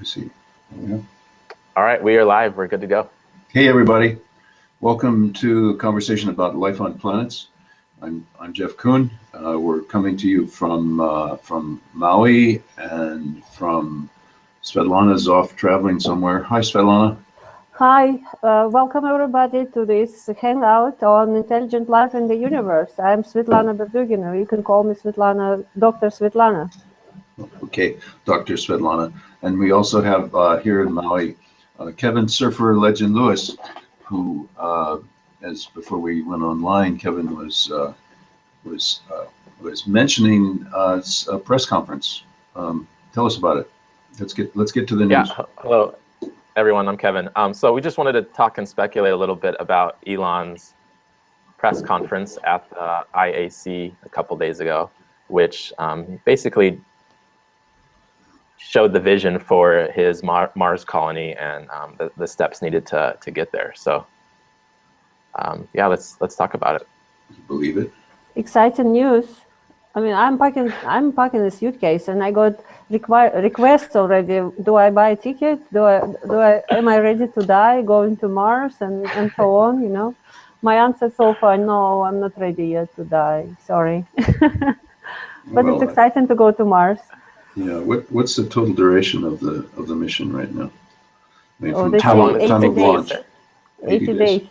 I see. Yeah. All right, we are live. We're good to go. Hey, everybody. Welcome to a conversation about life on planets. I'm Jeff Kuhn. We're coming to you from Maui, and from Svetlana's off traveling somewhere. Hi, Svetlana. Hi, welcome everybody to this hangout on intelligent life in the universe. I'm Svetlana Berdugina. You can call me Svetlana, Dr. Svetlana. Okay, Dr. Svetlana. And we also have here in Maui, Kevin Surfer Legend Lewis, who, as before we went online, Kevin was mentioning a press conference. Tell us about it. Let's get to the news. Yeah, hello everyone. I'm Kevin. So we just wanted to talk and speculate a little bit about Elon's press conference at the IAC a couple days ago, which basically showed the vision for his Mars colony and the steps needed to get there. So yeah, let's talk about it. Do you believe it? Exciting news. I mean, I'm packing a suitcase, and I got requests already. Do I buy a ticket? Am I ready to die, going to Mars, and so on? You know, my answer so far, no, I'm not ready yet to die. Sorry, but it's exciting to go to Mars. Yeah. What's the total duration of the mission right now? I mean, from how long time of launch? 80 days.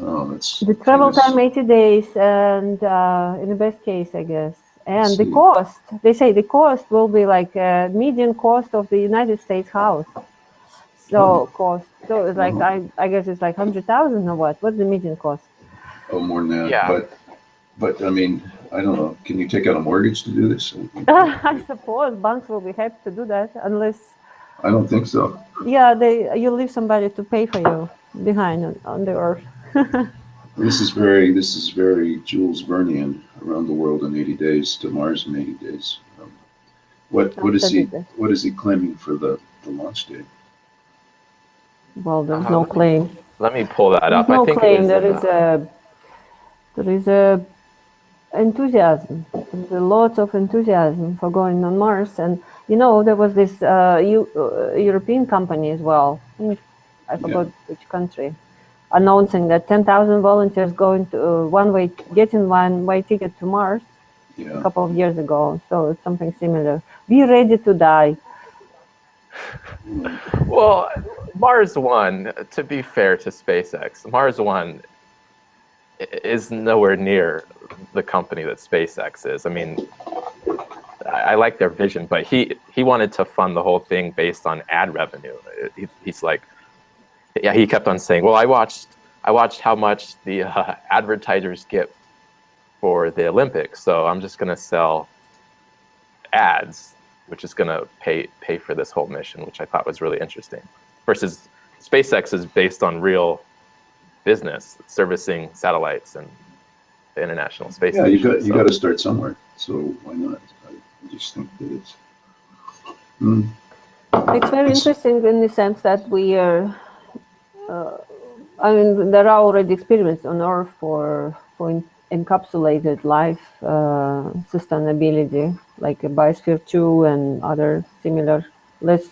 Oh, that's the travel time 80 days, and in the best case, I guess. And the cost, they say the cost will be like median cost of the United States house. So so it's like I guess it's like 100,000 or what? What's the median cost? Oh, more than that. Yeah. But I mean, I don't know. Can you take out a mortgage to do this? I suppose banks will be happy to do that, unless. I don't think so. Yeah, you leave somebody to pay for you behind on the earth. This is very Jules Vernean, around the world in 80 days, to Mars in 80 days. What is he claiming for the launch date? Well, there's no claim. Let me pull that up. There's no I think claim. There is a enthusiasm. There's a lot of enthusiasm for going on Mars, and you know there was this European company as well. I forgot which country, announcing that 10,000 volunteers going to getting one-way ticket to Mars a couple of years ago. So it's something similar. Be ready to die. Well, Mars One, to be fair to SpaceX, Mars One is nowhere near the company that SpaceX is. I mean, I like their vision, but he wanted to fund the whole thing based on ad revenue. He's like, yeah, he kept on saying, well, I watched how much the advertisers get for the Olympics, so I'm just gonna sell ads, which is gonna pay for this whole mission, which I thought was really interesting. Versus SpaceX is based on real business, servicing satellites and the International Space Station. Yeah, you got to start somewhere. So why not? I just think that it's. It's very interesting in the sense that we are. I mean, there are already experiments on Earth for encapsulated life sustainability, like a Biosphere 2 and other similar, less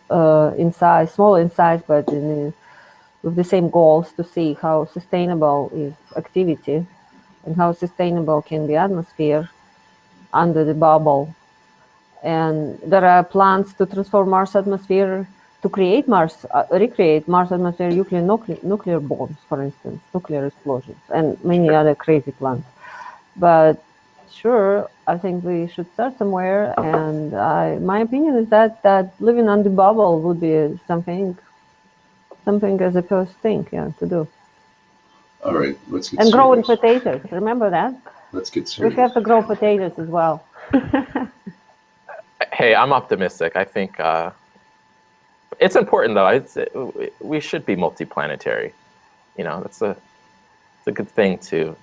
in size, small in size, but with the same goals to see how sustainable is activity and how sustainable can be atmosphere under the bubble. And there are plans to transform Mars atmosphere, to create recreate Mars atmosphere nuclear bombs, for instance, nuclear explosions, and many other crazy plans. But sure, I think we should start somewhere. And my opinion is that living on the bubble would be something as a first thing, to do. All right, let's get and serious. growing potatoes. Remember that? Let's get serious. We have to grow potatoes as well. Hey, I'm optimistic. I think it's important, though. We should be multiplanetary. You know, it's a good thing to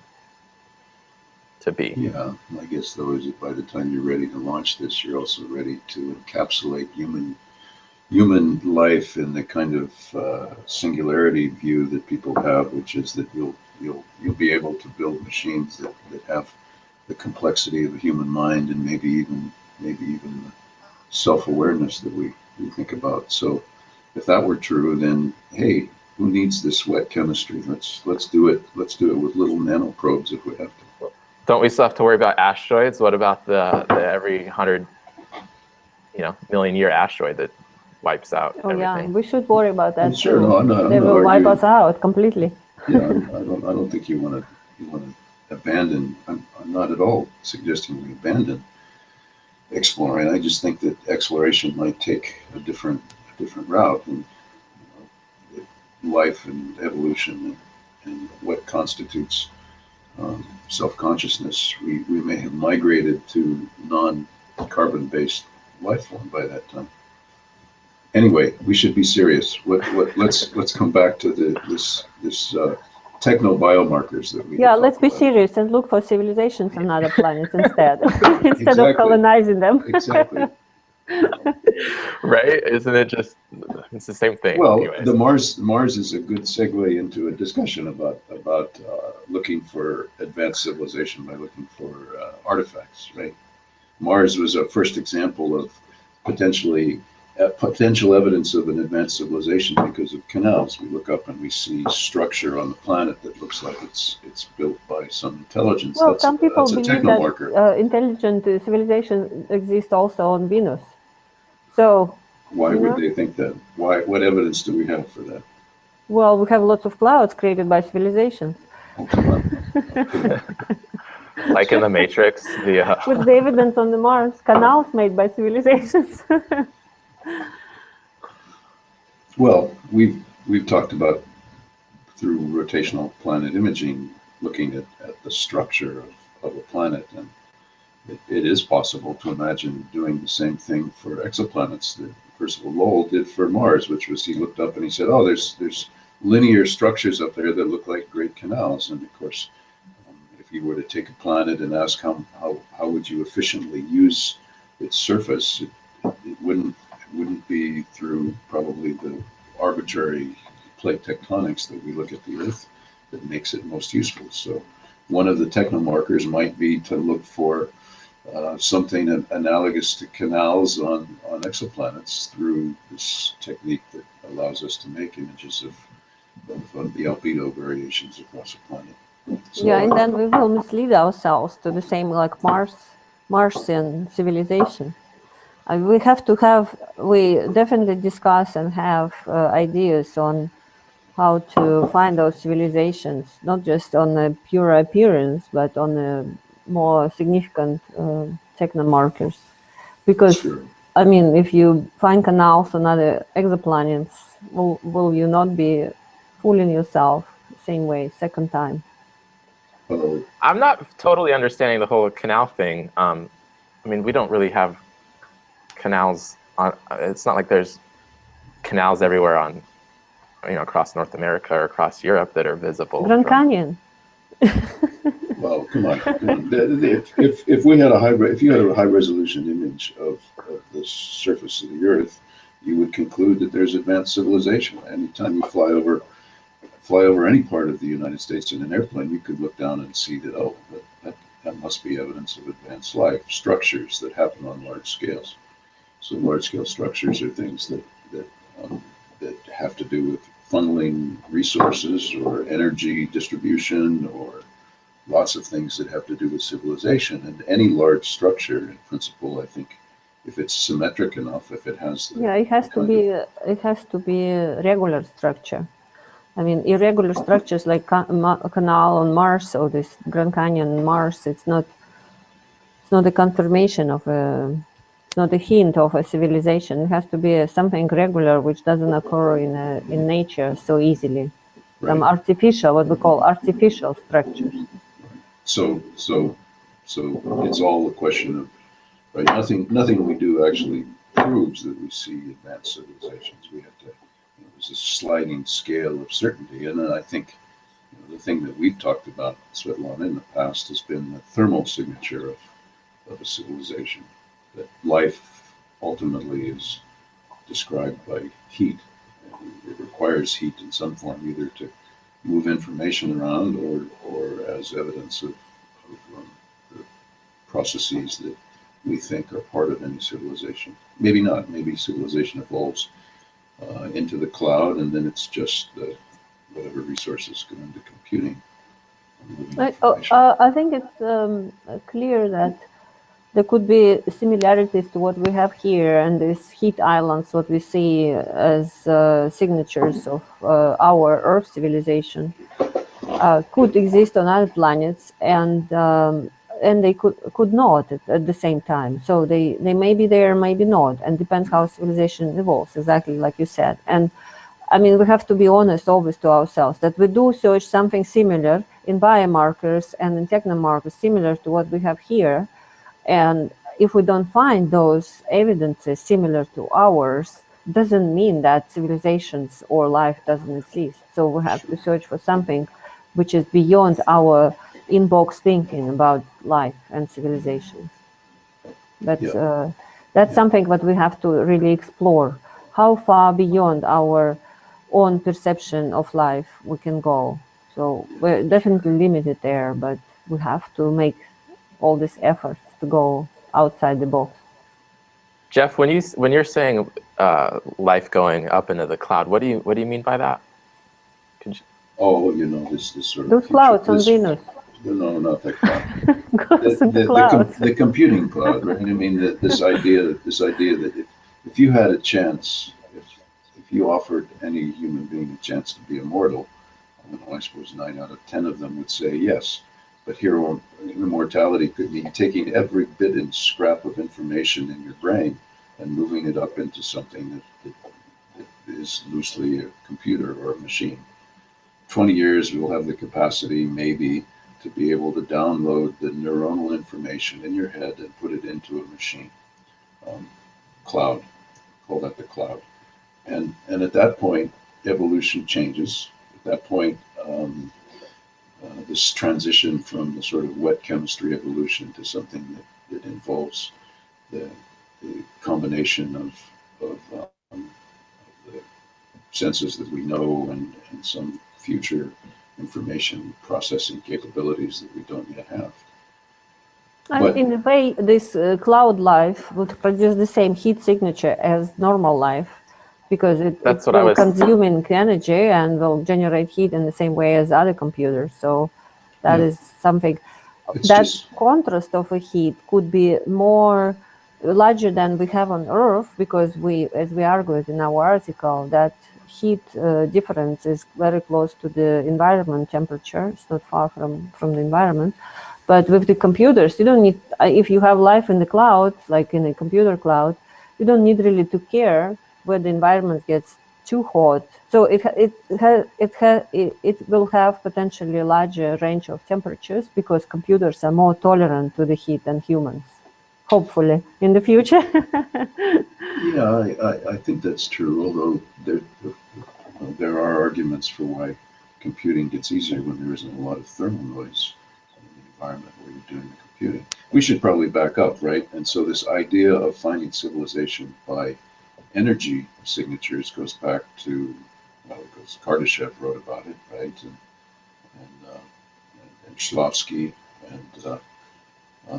be. Yeah, I guess though is by the time you're ready to launch this, you're also ready to encapsulate human life in the kind of singularity view that people have, which is that you'll be able to build machines that have the complexity of a human mind, and maybe even self-awareness that we think about. So if that were true, then hey, who needs this wet chemistry? Let's do it. Let's do it with little nanoprobes if we have to. Don't we still have to worry about asteroids? What about the every 100 million year asteroid that wipes out everything? Yeah, we should worry about that Sure, too. no, I'm not They will wipe arguing. us out completely. Yeah, I don't think you want to abandon. I'm not at all suggesting we abandon exploring. I just think that exploration might take a different route, and life and evolution and what constitutes self-consciousness. We may have migrated to non-carbon based life form by that time. Anyway, we should be serious. Let's come back to this techno biomarkers that we. Yeah, let's be serious and look for civilizations on other planets instead, instead of colonizing them. Exactly. Right? Isn't it just? It's the same thing. Well, anyways. the Mars is a good segue into a discussion about looking for advanced civilization by looking for artifacts. Right. Mars was a first example of potential evidence of an advanced civilization because of canals. We look up and we see structure on the planet that looks like it's built by some intelligence. Well, some people believe that intelligent civilizations exist also on Venus. So why would they think that? Why? What evidence do we have for that? Well, we have lots of clouds created by civilizations. Oh, come on. Like in the Matrix, with the evidence on the Mars, canals made by civilizations. Well, we've talked about through rotational planet imaging, looking at the structure of a planet, and it is possible to imagine doing the same thing for exoplanets that Percival Lowell did for Mars, which was he looked up and he said, oh, there's linear structures up there that look like great canals. And of course, if you were to take a planet and ask how would you efficiently use its surface, it wouldn't be through probably the arbitrary plate tectonics that we look at the Earth that makes it most useful. So one of the technomarkers might be to look for something analogous to canals on exoplanets through this technique that allows us to make images of the albedo variations across a planet. So, yeah, and then we will mislead ourselves to the same like Martian civilization. We definitely discuss and have ideas on how to find those civilizations, not just on a pure appearance, but on a more significant technomarkers. Because, sure. I mean, if you find canals on other exoplanets, will you not be fooling yourself the same way, second time? I'm not totally understanding the whole canal thing. I mean, we don't really have canals on. It's not like there's canals everywhere on, across North America or across Europe that are visible. Grand Canyon. Well, come on. If we had if you had a high resolution image of the surface of the Earth, you would conclude that there's advanced civilization. Anytime you fly over any part of the United States in an airplane, you could look down and see that that must be evidence of advanced life, structures that happen on large scales. So large scale structures are things that have to do with funneling resources or energy distribution or lots of things that have to do with civilization. And any large structure, in principle, I think, if it's symmetric enough, if it has it has to be a regular structure. I mean, irregular structures like a canal on Mars or this Grand Canyon on Mars, it's not a confirmation of it's not a hint of a civilization. It has to be something regular which doesn't occur in nature so easily. Right. Some artificial, what we call artificial structures. So it's all a question of, right? Nothing we do actually proves that we see advanced civilizations. We have to. There's a sliding scale of certainty, and then I think the thing that we've talked about, Svetlana, in the past has been the thermal signature of a civilization. That life ultimately is described by heat. It requires heat in some form, either to move information around or as evidence of the processes that we think are part of any civilization. Maybe not. Maybe civilization evolves into the cloud, and then it's just whatever resources go into computing and moving information. I think it's clear that there could be similarities to what we have here and these heat islands, what we see as signatures of our Earth civilization, could exist on other planets, and they could not at the same time. So they may be there, maybe not, and depends how civilization evolves, exactly like you said. And I mean, we have to be honest always to ourselves that we do search something similar in biomarkers and in technomarkers, similar to what we have here. And if we don't find those evidences similar to ours, doesn't mean that civilizations or life doesn't exist. So we have to search for something which is beyond our inbox thinking about life and civilizations. That's something that we have to really explore. How far beyond our own perception of life we can go. So we're definitely limited there, but we have to make all these efforts to go outside the box. Jeff, when you're saying life going up into the cloud, what do you mean by that? Oh, you know, this sort of those future, clouds on Venus. No, not that cloud. clouds. The computing cloud, right? I mean, this idea that if you had a chance, if you offered any human being a chance to be immortal, I suppose 9 out of 10 of them would say yes. But here, immortality could mean taking every bit and scrap of information in your brain and moving it up into something that is loosely a computer or a machine. 20 years, we'll have the capacity, maybe, to be able to download the neuronal information in your head and put it into a machine. Cloud, call that the cloud. And at that point, evolution changes. At that point, this transition from the sort of wet chemistry evolution to something that involves the combination of the senses that we know and some future information processing capabilities that we don't yet have. And in a way, this cloud life would produce the same heat signature as normal life, because it will consume energy and will generate heat in the same way as other computers. So that is something. That contrast of a heat could be more larger than we have on Earth, because as we argued in our article, that heat difference is very close to the environment temperature. It's not far from the environment. But with the computers, you don't need, if you have life in the cloud, like in a computer cloud, you don't need really to care where the environment gets too hot. So it will have potentially a larger range of temperatures, because computers are more tolerant to the heat than humans, hopefully, in the future. Yeah, I think that's true, although there are arguments for why computing gets easier when there isn't a lot of thermal noise in the environment where you're doing the computing. We should probably back up, right? And so this idea of finding civilization by energy signatures goes back to, because Kardashev wrote about it, right? And Shklovsky, and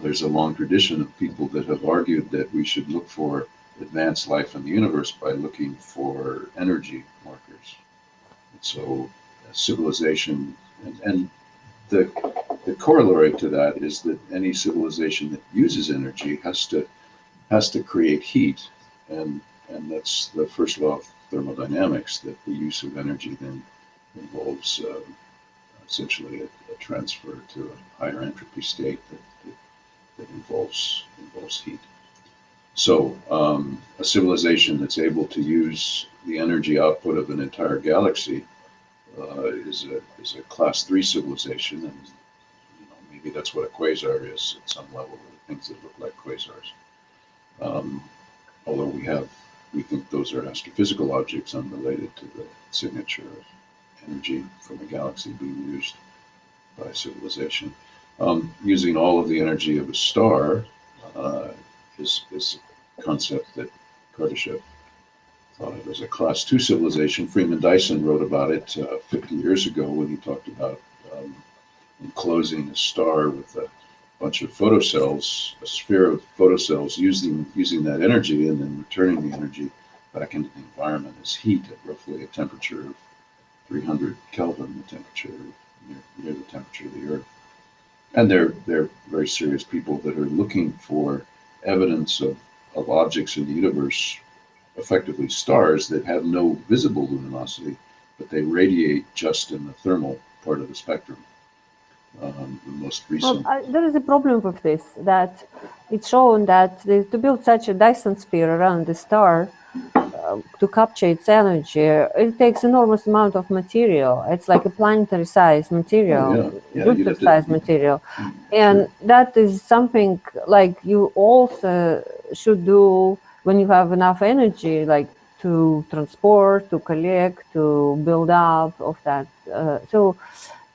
there's a long tradition of people that have argued that we should look for advanced life in the universe by looking for energy markers. And so civilization, and the corollary to that is that any civilization that uses energy has to create heat, and that's the first law of thermodynamics, that the use of energy then involves essentially a transfer to a higher entropy state that involves heat. So a civilization that's able to use the energy output of an entire galaxy is a class 3 civilization, and maybe that's what a quasar is at some level, things that look like quasars. Although we think those are astrophysical objects unrelated to the signature of energy from a galaxy being used by civilization. Using all of the energy of a star is a concept that Kardashev thought of as a class 2 civilization. Freeman Dyson wrote about it 50 years ago when he talked about enclosing a star with a bunch of photocells, a sphere of photocells using that energy and then returning the energy back into the environment as heat at roughly a temperature of 300 Kelvin, the temperature near the temperature of the Earth. And they're very serious people that are looking for evidence of objects in the universe, effectively stars that have no visible luminosity, but they radiate just in the thermal part of the spectrum. The most recent. Well, there is a problem with this, that it's shown that to build such a Dyson sphere around the star, to capture its energy, it takes enormous amount of material. It's like a planetary size material, Jupiter size material. And that is something like you also should do when you have enough energy, like to transport, to collect, to build up of that. So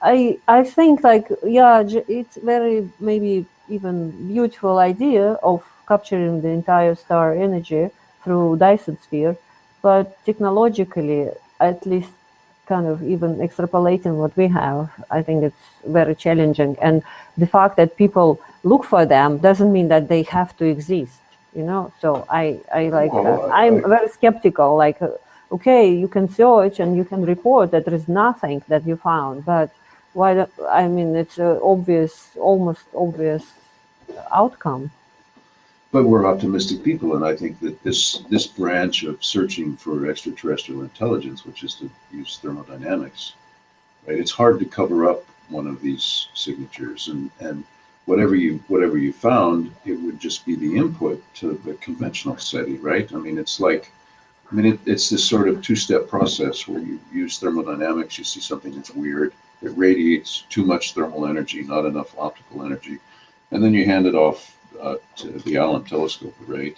I think like, yeah, it's very maybe even beautiful idea of capturing the entire star energy through Dyson sphere, but technologically, at least kind of even extrapolating what we have, I think it's very challenging. And the fact that people look for them doesn't mean that they have to exist, you know? So I like, I'm very skeptical, like, okay, you can search and you can report that there is nothing that you found, but why? I mean, it's an obvious, almost obvious outcome. But we're optimistic people, and I think that this branch of searching for extraterrestrial intelligence, which is to use thermodynamics, right? It's hard to cover up one of these signatures, and whatever you found, it would just be the input to the conventional SETI, right? I mean, it's like, it's this sort of two-step process where you use thermodynamics, you see something that's weird, it radiates too much thermal energy, not enough optical energy, and then you hand it off to the Allen telescope array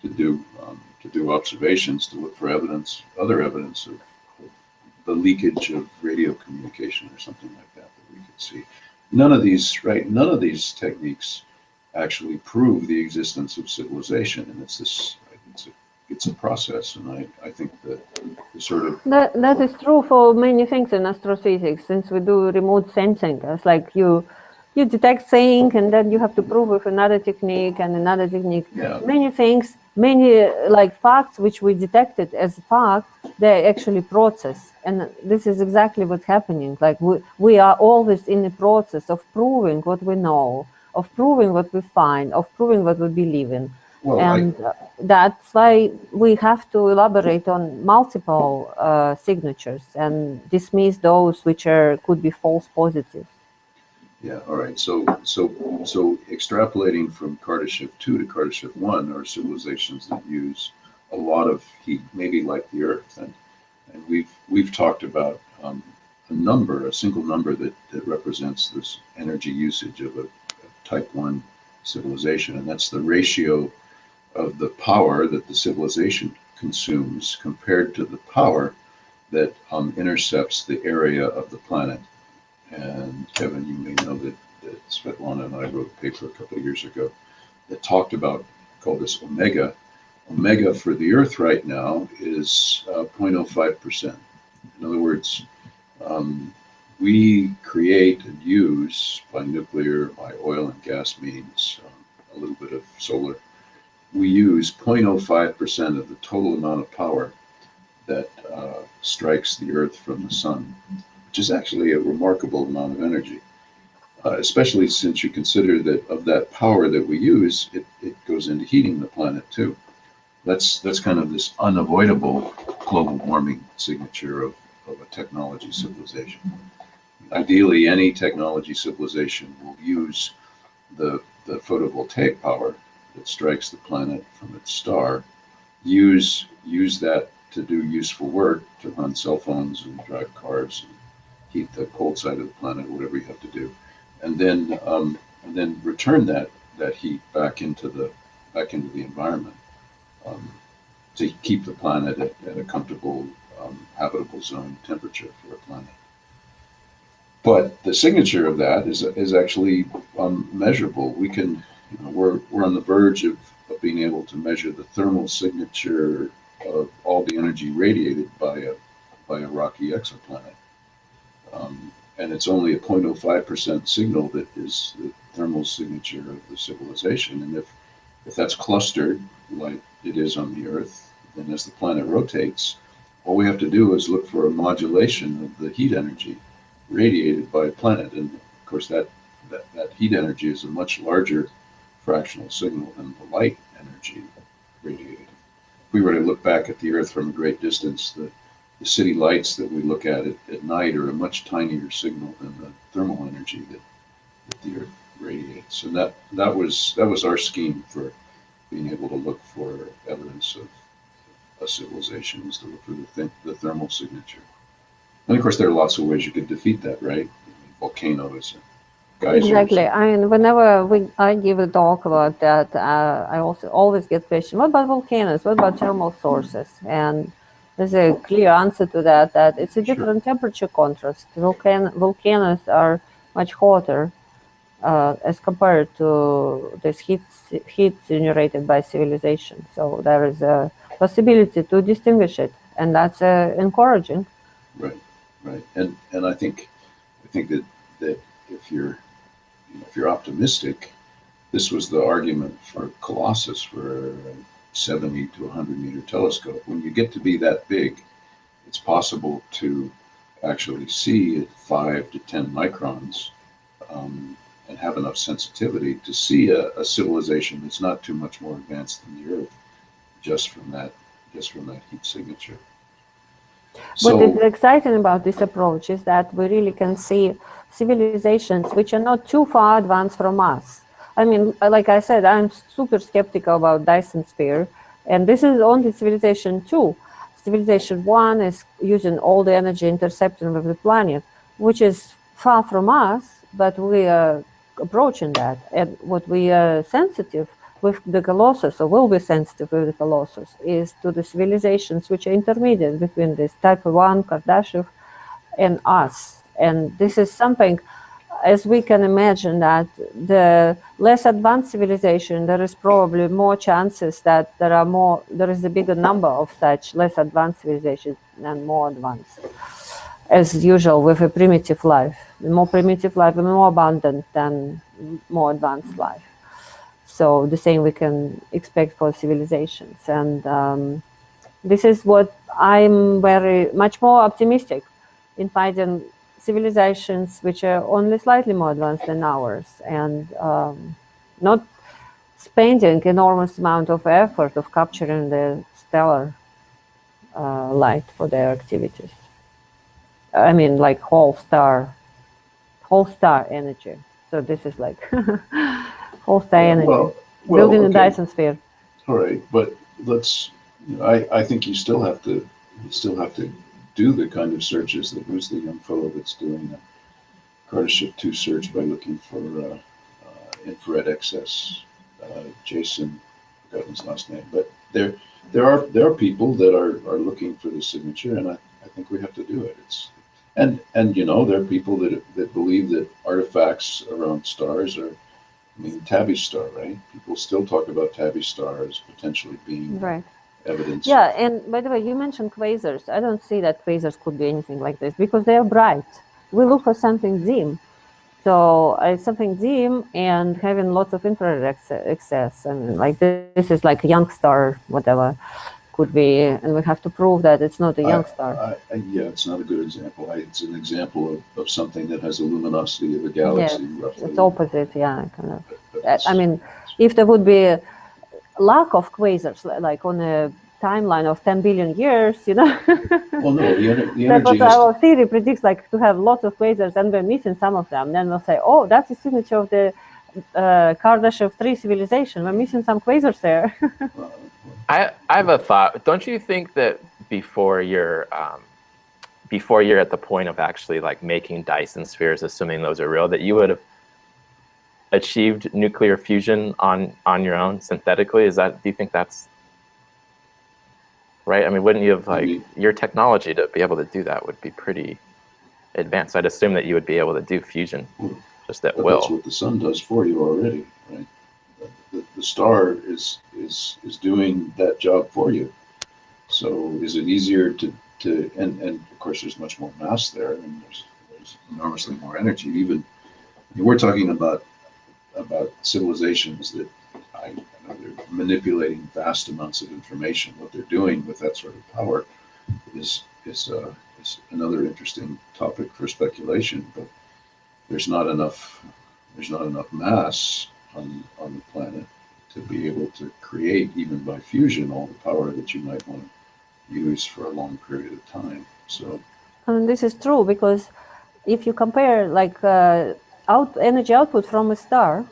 to do observations, to look for other evidence of the leakage of radio communication or something like that we could see. None of these techniques actually prove the existence of civilization, and it's a process, and I think that the sort of that is true for many things in astrophysics, since we do remote sensing. It's like you detect thing, and then you have to prove with another technique and another technique. Yeah. Many things, many like facts which we detected as fact, they actually process, and this is exactly what's happening. Like we are always in the process of proving what we know, of proving what we find, of proving what we believe in. Well, and that's why we have to elaborate on multiple signatures and dismiss those which could be false positives. Yeah, all right. So extrapolating from Kardashev 2 to Kardashev 1 are civilizations that use a lot of heat, maybe like the Earth, and we've talked about a single number that represents this energy usage of a type 1 civilization, and that's the ratio of the power that the civilization consumes compared to the power that intercepts the area of the planet. And Kevin, you may know that Svetlana and I wrote a paper a couple of years ago that talked about, called this omega. Omega for the Earth right now is 0.05%. In other words, we create and use by nuclear, by oil and gas means, a little bit of solar, we use 0.05% of the total amount of power that strikes the Earth from the sun, which is actually a remarkable amount of energy, especially since you consider that of that power that we use, it goes into heating the planet too. That's kind of this unavoidable global warming signature of a technology civilization. Ideally, any technology civilization will use the photovoltaic power that strikes the planet from its star, use that to do useful work, to run cell phones and drive cars and heat the cold side of the planet, whatever you have to do, and then return that heat back into the environment, to keep the planet at a comfortable habitable zone temperature for a planet. But the signature of that is actually measurable. We can, we're on the verge of being able to measure the thermal signature of all the energy radiated by a rocky exoplanet, and it's only a 0.05% signal that thermal signature of the civilization. And if that's clustered like it is on the Earth, then as the planet rotates, all we have to do is look for a modulation of the heat energy radiated by a planet. And of course, that heat energy is a much larger fractional signal than the light energy radiated. If we were to look back at the Earth from a great distance, the city lights that we look at night are a much tinier signal than the thermal energy that the Earth radiates. And that was our scheme for being able to look for evidence of a civilization, was to look for the thermal signature. And of course, there are lots of ways you could defeat that, right? Volcanoes and geysers. Exactly. I mean, whenever I give a talk about that, I also always get questioned, what about volcanoes? What about thermal sources? And there's a clear answer to that, that it's a different temperature contrast. Volcanoes are much hotter as compared to this heat generated by civilization. So there is a possibility to distinguish it, and that's encouraging. Right, right. And I think that if you're optimistic, this was the argument for Colossus, for a 70 to 100 meter telescope. When you get to be that big, it's possible to actually see at 5 to 10 microns, and have enough sensitivity to see a civilization that's not too much more advanced than the Earth, just from that heat signature. What is exciting about this approach is that we really can see civilizations which are not too far advanced from us. I mean, like I said, I'm super skeptical about Dyson sphere, and this is only civilization 2. Civilization 1 is using all the energy intercepting with the planet, which is far from us, but we are approaching that. And what we are sensitive with the Colossus, or will be sensitive with the Colossus, is to the civilizations which are intermediate between this type 1, Kardashev, and us. And this is something, as we can imagine, that the less advanced civilization, there is probably more chances that there is a bigger number of such less advanced civilizations than more advanced. As usual with a primitive life. The more primitive life is more abundant than more advanced life. So the same we can expect for civilizations. And this is what I'm very much more optimistic in finding civilizations which are only slightly more advanced than ours, and not spending enormous amount of effort of capturing the stellar light for their activities. I mean, like whole star energy. So this is like whole star energy. Well, Building a okay. Dyson sphere. All right, but I think you still have to do the kind of searches that who's the young fellow that's doing a Kardashev 2 search by looking for infrared excess. Jason, I forgot his last name, but there are people that are looking for the signature, and I think we have to do it. And there are people that believe that artifacts around stars are, I mean, Tabby star, right? People still talk about Tabby star as potentially being right. Evidence. Yeah, and by the way, you mentioned quasars. I don't see that quasars could be anything like this because they are bright. We look for something dim. So something dim and having lots of infrared excess. And like this is like a young star, whatever could be. And we have to prove that it's not a young star. Yeah, it's not a good example. It's an example of something that has the luminosity of a galaxy. Yes, roughly. it's opposite, yeah, kind of. I mean, if there would be a lack of quasars, like on a timeline of 10 billion years, Well, no, the energy that's what has our theory predicts, like to have lots of quasars and we're missing some of them. Then we'll say, oh, that's the signature of the Kardashev 3 civilization. We're missing some quasars there. I have a thought. Don't you think that before you're at the point of actually like making Dyson spheres, assuming those are real, that you would have achieved nuclear fusion on your own synthetically? Do you think that's right? I mean, wouldn't you have your technology to be able to do that would be pretty advanced? I'd assume that you would be able to do fusion just at will. That's what the sun does for you already, right? The star is doing that job for you. So is it easier to and of course there's much more mass there, and there's enormously more energy. Even we're talking about about civilizations that I know they're manipulating vast amounts of information. What they're doing with that sort of power is another interesting topic for speculation. But there's not enough mass on the planet to be able to create, even by fusion, all the power that you might want to use for a long period of time. So, and this is true because if you compare like energy output from a star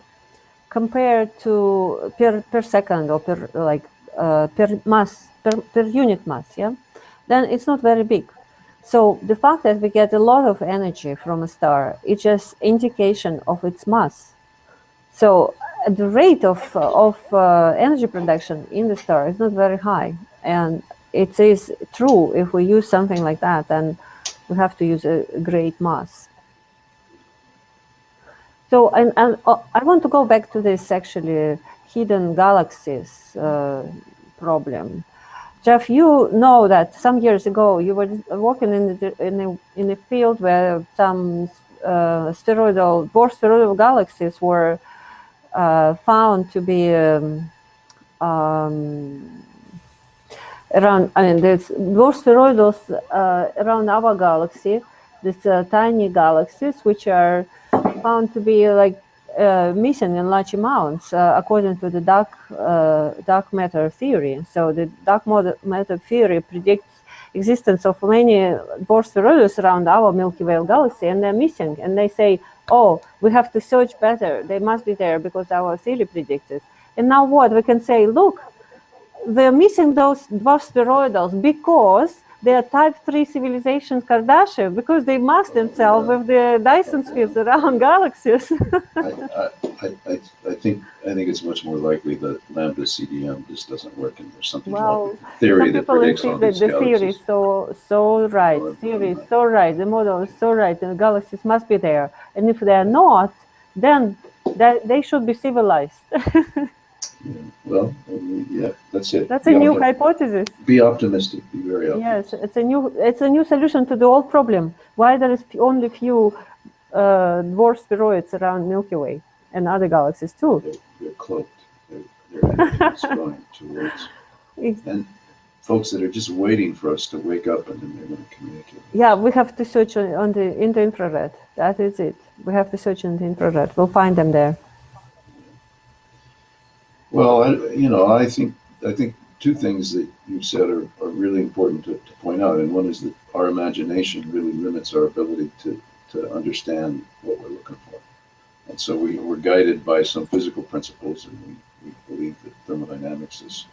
compared to per second or per like per mass per unit mass, yeah, then it's not very big. So the fact that we get a lot of energy from a star, it's just indication of its mass. So the rate of energy production in the star is not very high, and it is true if we use something like that, then we have to use a great mass. So and I want to go back to this actually hidden galaxies problem. Jeff, you know that some years ago you were working in a field where some dwarf spheroidal galaxies were found to be around. I mean, there's dwarf spheroidals around our galaxy. These tiny galaxies, which are found to be like missing in large amounts, according to the dark matter theory. So the dark matter theory predicts existence of many dwarf spheroidals around our Milky Way galaxy, and they're missing. And they say, "Oh, we have to search better. They must be there because our theory predicts it." And now what? We can say, look, they're missing those dwarf spheroidals because they are type 3 civilizations Kardashev, because they mask themselves with the Dyson spheres around galaxies. I think it's much more likely that lambda CDM just doesn't work, and there's something wrong Well, with the theory that predicts all these the theory is galaxies. so right. Theory is so right. The model is so right. And the galaxies must be there. And if they are not, then they should be civilized. Yeah, well, yeah, that's it. That's a new hypothesis. Be optimistic. Be very optimistic. Yes, it's a new solution to the old problem. Why there is only few dwarf spheroids around Milky Way and other galaxies too? They're cloaked. Their energy is going towards. And folks that are just waiting for us to wake up, and then they're going to communicate. Yeah, we have to search in the infrared. That is it. We have to search in the infrared. We'll find them there. Well, I think two things that you've said are really important to point out, and one is that our imagination really limits our ability to understand what we're looking for, and so we're guided by some physical principles, and we believe that thermodynamics is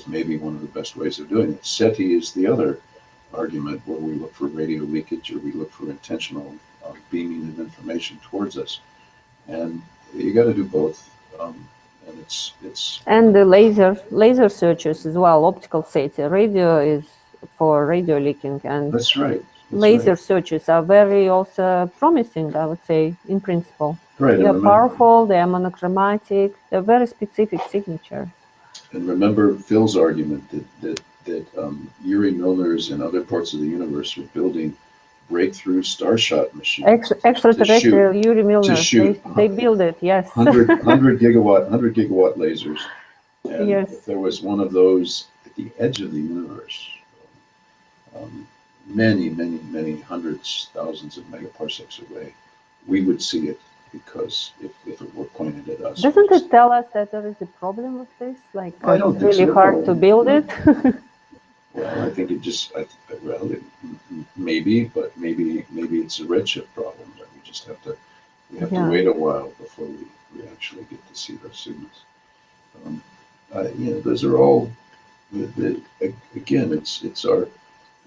maybe one of the best ways of doing it. SETI is the other argument, where we look for radio leakage or we look for intentional beaming of information towards us, and you got to do both. And it's and the laser searches as well. Optical SETI, radio is for radio leaking, and that's right. Laser searches are very also promising, I would say, in principle. Right. They are powerful. They are monochromatic. They're very specific signature. And remember Phil's argument that Yuri Milners and other parts of the universe were building breakthrough starshot machines. Extraterrestrial Yuri Milner. They build it, yes. 100 gigawatt lasers. And yes. If there was one of those at the edge of the universe, many hundreds, thousands of megaparsecs away, we would see it, because if it were pointed at us. Doesn't it tell us that there is a problem with this? Like, it's really hard to build it? Well, I think maybe, but maybe it's a redshift problem that we just have to wait a while before we actually get to see those signals. Those are all. Again,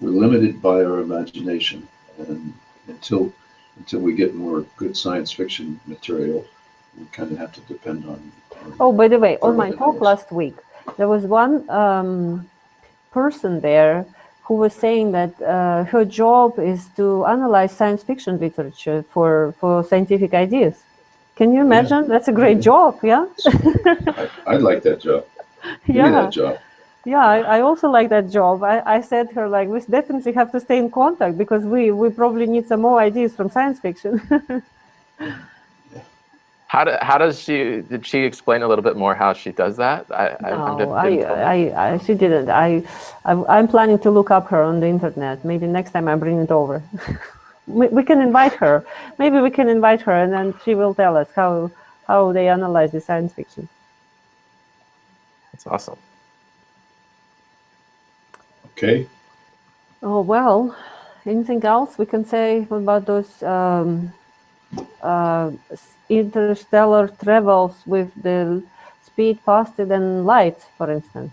we're limited by our imagination, and until we get more good science fiction material, we kind of have to depend on. Oh, by the way, on my talk last week, there was one person there who was saying that her job is to analyze science fiction literature for scientific ideas. Can you imagine? Yeah. That's a great job, yeah? I'd like that job. Give me that job. Yeah, I also like that job. I said to her, like, we definitely have to stay in contact, because we probably need some more ideas from science fiction. How does she? Did she explain a little bit more how she does that? No, didn't tell me. she didn't. I'm planning to look up her on the internet. Maybe next time I bring it over. We can invite her. Maybe we can invite her, and then she will tell us how they analyze the science fiction. That's awesome. Okay. Oh well, anything else we can say about those interstellar travels with the speed faster than light, for instance?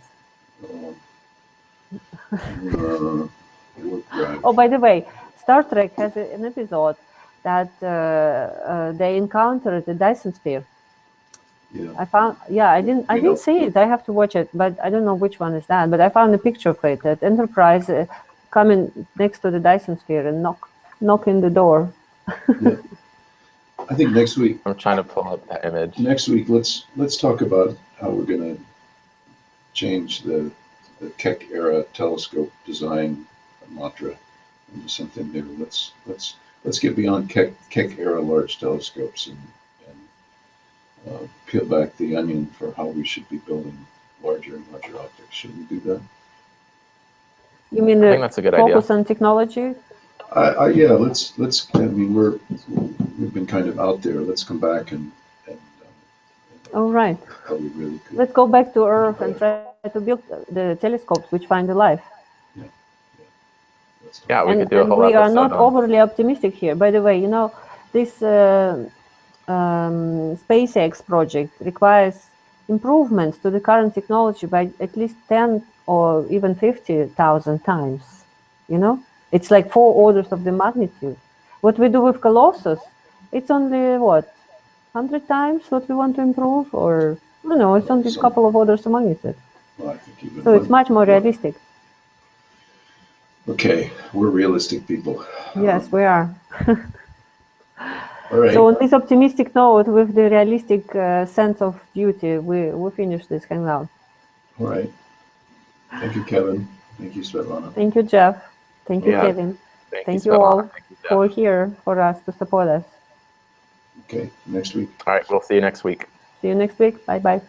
Warp drive. Oh, by the way, Star Trek has an episode that they encountered the Dyson sphere. Yeah. I didn't see it. I have to watch it, but I don't know which one is that. But I found a picture of it at Enterprise coming next to the Dyson sphere and knock in the door. Yeah. I think next week. I'm trying to pull up that image. Next week, let's talk about how we're going to change the Keck era telescope design mantra into something new. Let's get beyond Keck era large telescopes and peel back the onion for how we should be building larger and larger optics. Should we do that? You mean I think that's a good idea. focus on technology? Yeah. Let's. I mean, we've been kind of out there. Let's come back and All right. how we really could. Let's go back to Earth and try to build the telescopes which find the life. Yeah, we could do a whole we are episode not on- overly optimistic here. By the way, this SpaceX project requires improvements to the current technology by at least 10 or even 50,000 times. It's like 4 orders of the magnitude. What we do with Colossus, it's only what, 100 times what we want to improve, or I don't know, it's only a couple of orders of magnitude. Well, I think even So it's much more realistic. Okay, we're realistic people. Yes, we are. All right. So on this optimistic note, with the realistic sense of duty, we finish this hangout. All right. Thank you, Kevin. Thank you, Svetlana. Thank you, Jeff. Thank you, Yeah. Kevin. Thank you Svetlana. all Thank you, Jeff. for here for us to support us. Okay, next week. All right, we'll see you next week. See you next week. Bye-bye.